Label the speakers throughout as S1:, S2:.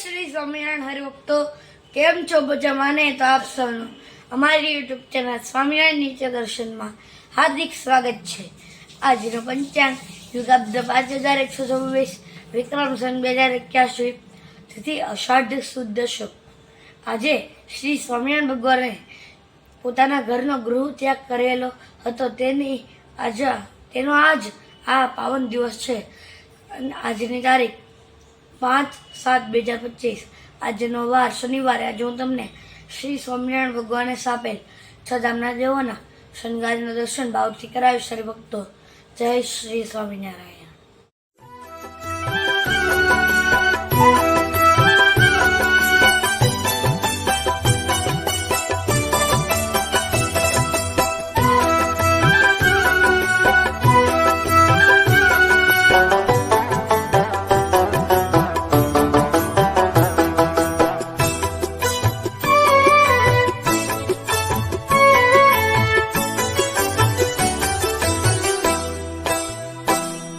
S1: श्री स्वामीनारायण हरिभक्तो केम छो मजामाने तो आप सबनु અમારી યુટ્યુબ ચેનલ સ્વામિનારાયણ નીચે દર્શનમાં હાર્દિક સ્વાગત છે। આજનો પંચાંગ યુગાબ્દ 5126 વિક્રમ સન 2081 तिथि અષાઢ સુદ દશક। આજે શ્રી સ્વામિનારાયણ ભગવાને પોતાના ઘરનો ગૃહ ત્યાગ કરેલો હતો તેનો આજ આ પાવન દિવસ છે। આજની તારીખ 5/7/2025 આજનો વાર શનિવારે। આજે હું તમને શ્રી સ્વામિનારાયણ ભગવાને સ્થાપેલ 6 ધામના દેવોના શણગારીના દર્શન ભાવથી કરાવીશ। હરિભક્તો, જય શ્રી સ્વામિનારાયણ।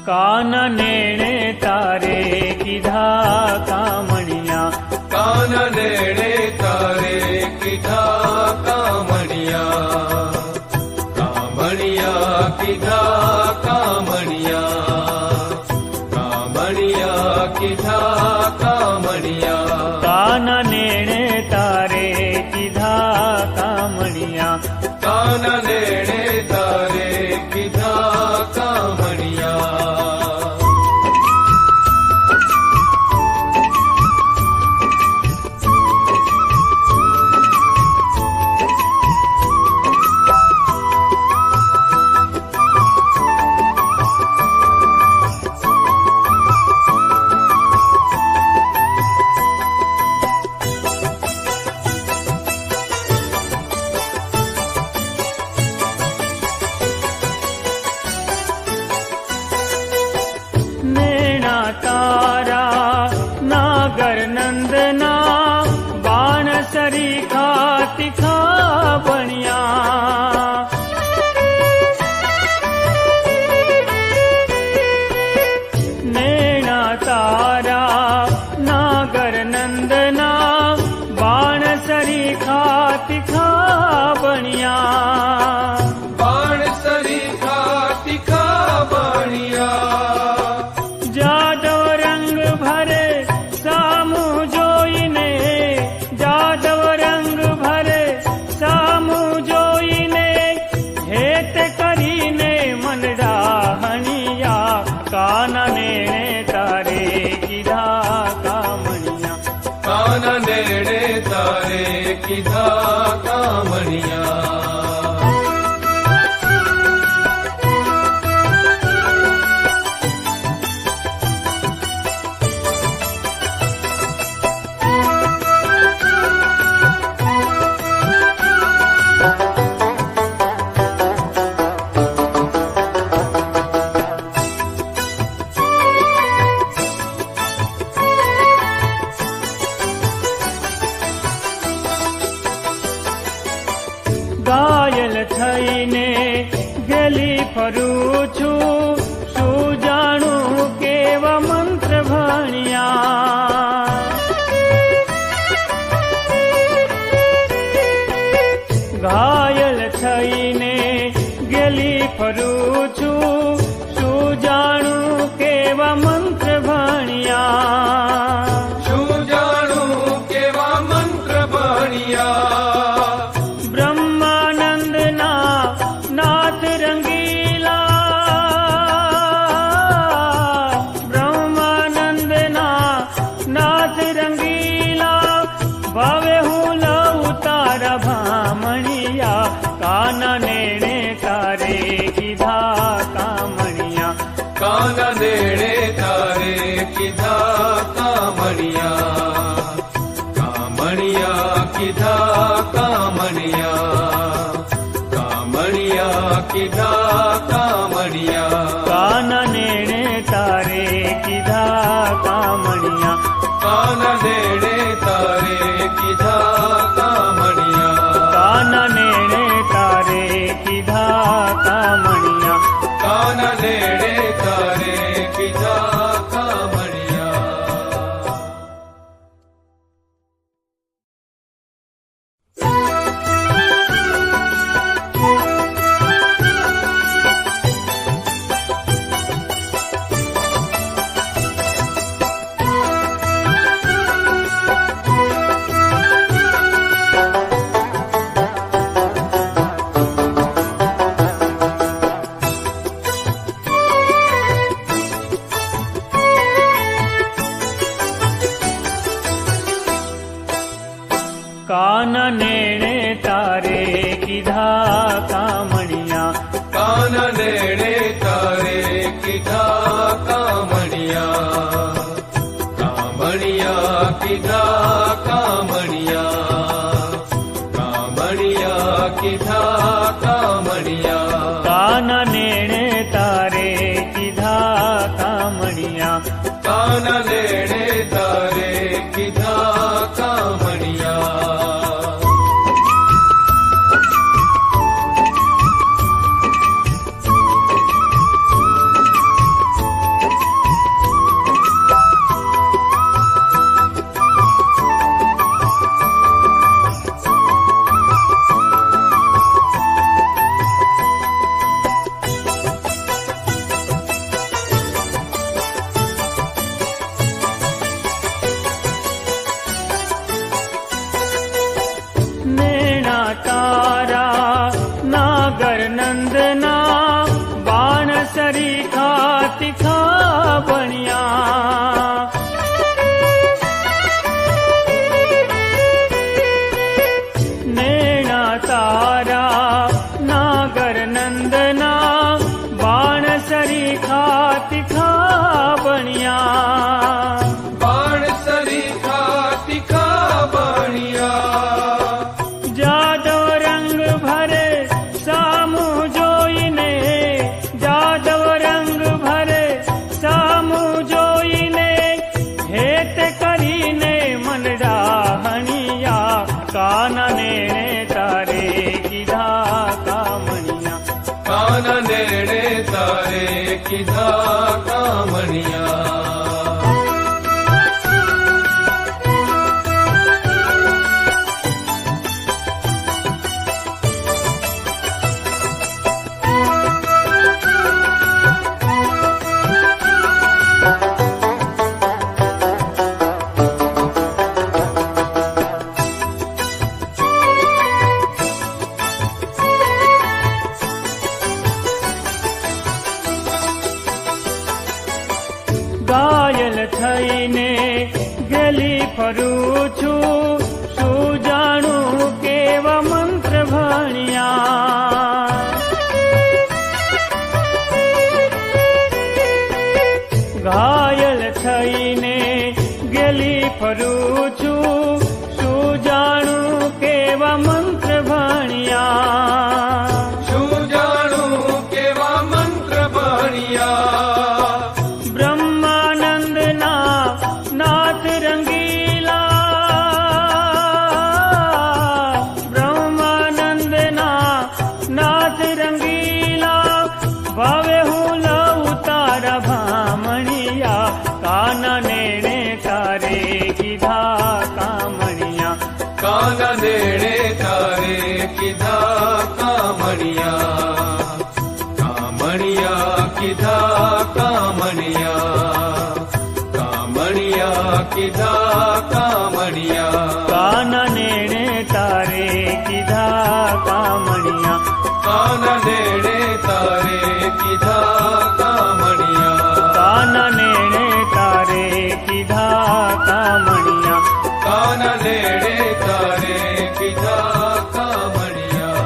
S2: काननेणे तारे किधा कामणिया,
S3: काननेणे तारे किधा कामणिया, कामणिया किधा कामणिया, कामणिया किधा कामणिया,
S2: काननेणे तारे किधा कामणिया,
S3: काननेणे तारे किधा कामणिया।
S2: तारा नागर नंदना बाण सरीखा तिखा बनिया, नैना तारा नागर नंदना बाण सरीखा तिखा बनिया,
S3: बाण सरीखा तिखा बनिया,
S2: जादव रंग भरे सामू जोईने, जादव रंग भरे सामू जोईने, हेत करीने मनडा हनिया, काननेणे तारे किधा कामणिया,
S3: काननेणे तारे किधा कामणिया।
S2: घायल थईने गली फरू छू, શું જાણું કેવા મંત્ર ભણ્યા, ઘાયલ થઈને ગલી ફરું છું, શું જાણું કેવા મંત્ર ભણ્યા,
S3: શું જાણું કેવા મંત્ર ભણ્યા,
S2: નાથ રંગીલા, બ્રહ્માનંદના નાથ રંગીલા, ભાવે હું લઉં તારા ભામણિયા, કાનનેણે તારે કીધા કામણિયા,
S3: કાનનેણે
S2: કાન નેણે તારે કીધા કામણિયા,
S3: કાન નેણે તારે કીધા કામણિયા, કામણિયા કીધા કામણિયા, કામણિયા કીધા કામણિયા,
S2: કાન નેણે તારે કીધા કામણિયા,
S3: કાન નેણે તારે કીધા કામણિયા.
S2: નેણા તારા નાગર નંદના બાણ સરીખા તીખા બણ્યા, નેણા તારા નાગર નંદના બાણ સરીખા તીખા બણ્યા,
S3: બાણ સરીખા તીખા બણ્યા,
S2: જાદવ રંગ ભરે સામું જોઈને, જાદવ રંગ ભરે સામું જોઈને, હેત કરીને મનડા હણિયા, કાન નેણે તારે કીધા કામણિયા,
S3: કાન નેણે તારે કીધા કામણિયા.
S2: ઘાયલ થઈને ગલી ફરું છું, શું જાણું કેવા મંત્ર ભણ્યા, ઘાયલ થઈને ગલી ફરું છું, શું જાણું કેવા મંત્ર ભણ્યા,
S3: શું જાણું કેવા મંત્ર ભણ્યા,
S2: બ્રહ્માનંદના નાથ રંગીલા, બ્રહ્માનંદના નાથ રંગીલા, ભાવે હું લઉં તારા ભામણિયા, કાન નેણે તારે કીધા કામણિયા,
S3: કાન નેણે તારે કીધા કામણિયા, કામણિયા કીધા કામણિયા, કામણિયા કીધા કામણિયા,
S2: કાન નેણે તારે કીધા કામણિયા,
S3: કાન નેણે તારે કીધા કામણિયા,
S2: કાન નેણે તારે કીધા કામણિયા,
S3: કાન નેણે તારે કીધા કામણિયા.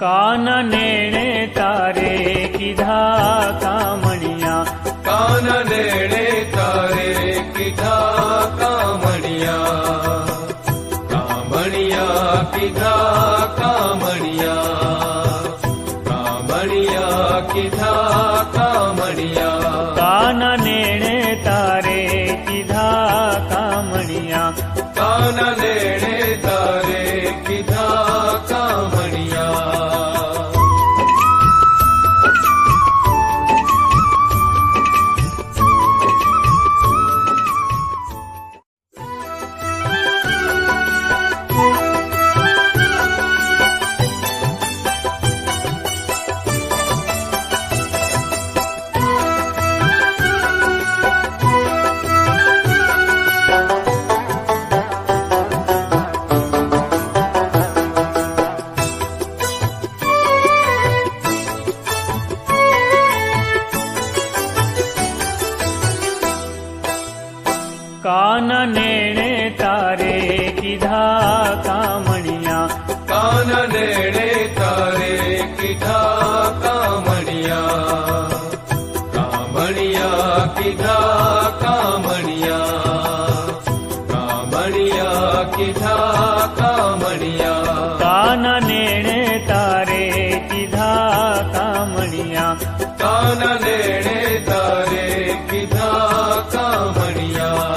S2: કાન નેણે તારે કીધા કામણિયા,
S3: કાન નેણે તારે કીધા કામણિયા, કામણિયા કીધા કામણિયા, કામણિયા કીધા કામણિયા,
S2: કાન નેણે તારે કીધા કામણિયા,
S3: કાન નેણે તારે કીધા કામણિયા.
S2: કાન નેણે તારે કીધા કામણિયા,
S3: કાન નેણે તારે કીધા કામણિયા, કામણિયા કીધા કામણિયા, કામણિયા કીધા કામણિયા,
S2: કાન નેણે તારે કીધા કામણિયા,
S3: કાન નેણે તારે કીધા કામણિયા.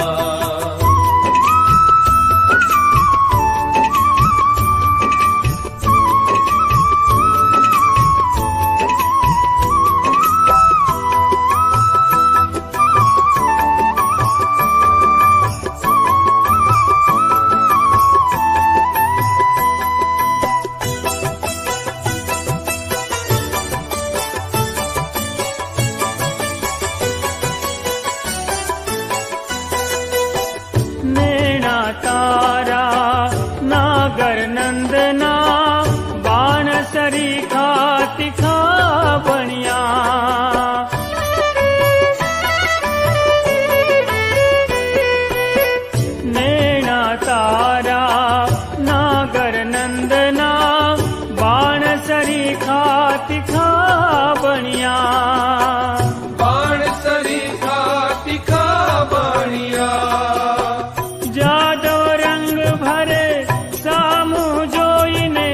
S2: નેણા તારા નાગર નંદના બાણ સરીખા તીખા બણ્યા, નેણા તારા નાગર નંદના બાણ સરીખા તીખા બણ્યા,
S3: બાણ સરીખા તીખા બણ્યા,
S2: જાદવ રંગ ભરે સામું જોઈને,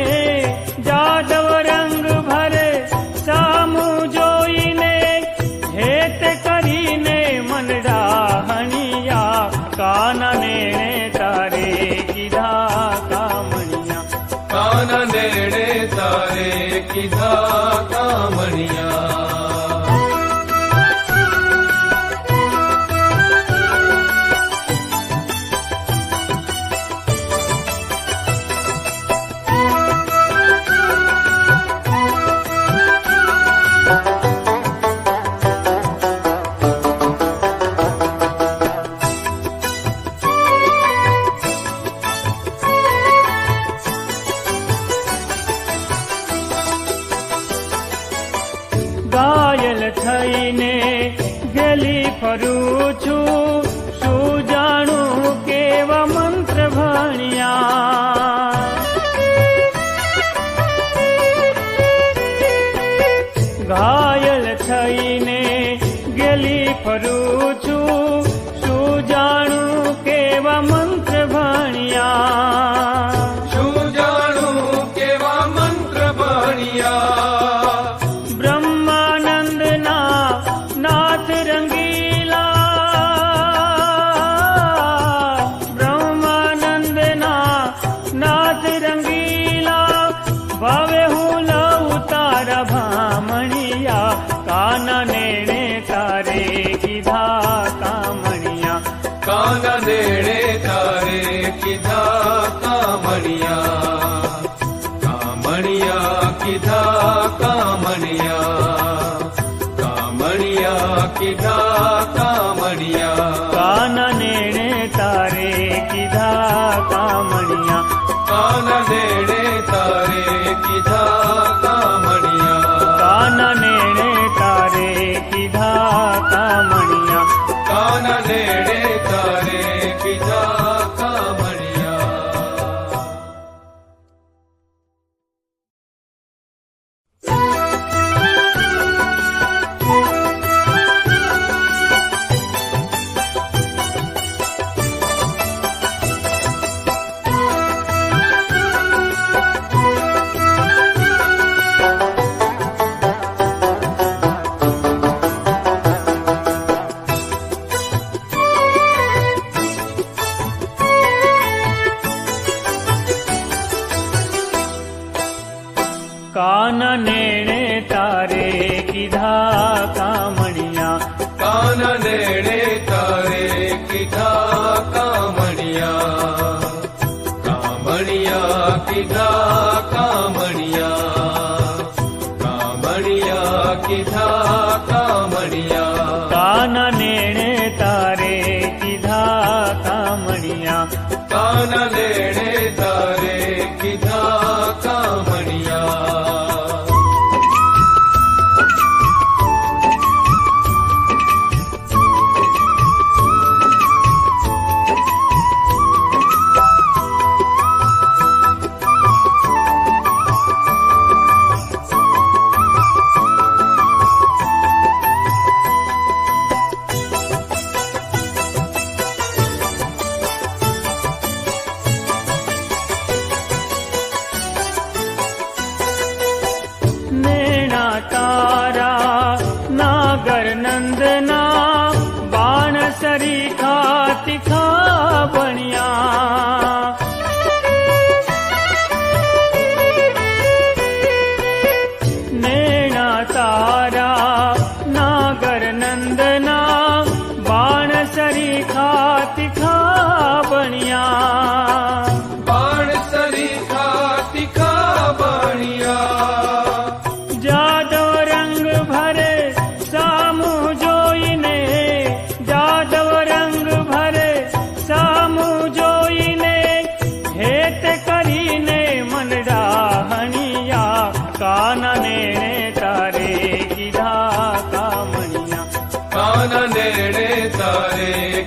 S2: જાદવ રંગ ભરે સામું જોઈને, હેત કરીને મનડા હણિયા, કાન નેણે તારે કીધા કામણિયા,
S3: કાન નેણે તારે કીધા કામણિયા.
S2: ઘાયલ થઈને ગલી ફરું છું, શું જાણું કેવા મંત્ર ભણ્યા, ઘાયલ થઈને ગલી ફરું છું, શું જાણું કેવા મંત્ર ભણ્યા,
S3: શું જાણું કેવા મંત્ર ભણ્યા,
S2: બ્રહ્માનંદના નાથ રંગીલા, બ્રહ્માનંદના નાથ રંગીલા, ભાવે હું લઉં તારા ભામણિયા, કાન નેણે તારે કીધા કામણિયા,
S3: કાન નેણે તારે કીધા કામણિયા, કામણિયા કીધા કામણિયા, કામણિયા કીધા કામણિયા,
S2: કાન નેણે તારે કીધા કામણિયા,
S3: કાન નેણે તારે કીધા કામણિયા,
S2: કાન નેણે તારે કીધા કામણિયા,
S3: કાન નેણે તારે કીધા કામણિયા.
S2: કાન નેણે તારે કીધા કામણિયા,
S3: કાન નેણે તારે કીધા કામણિયા, કામણિયા કીધા કામણિયા, કામણિયા કીધા કામણિયા,
S2: કાન નેણે તારે કીધા કામણિયા,
S3: કાન નેણે તારે કીધા કામણિયા.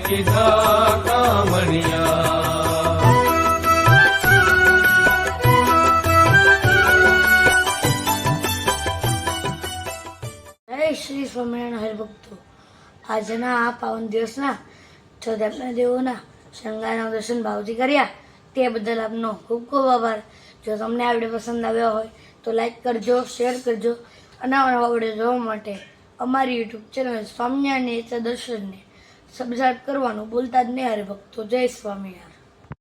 S3: કીધા કામણિયા.
S1: જય શ્રી સ્વામિનારાયણ હરિભક્તો. આજના આ પાવન દિવસના ચોદાપના દેવોના શણગારના દર્શન ભાવથી કર્યા તે બદલ આપનો ખૂબ ખૂબ આભાર. જો તમને આ વિડીયો પસંદ આવ્યો હોય તો લાઈક કરજો, શેર કરજો અને નવા વિડીયો જોવા માટે અમારી યુટ્યુબ ચેનલ સ્વામિનારાયણ નેચર દર્શનને સબસ્ક્રાઈબ કરવાનું ભૂલતા જ નહીં હરિભક્તો. જય સ્વામિનારાયણ.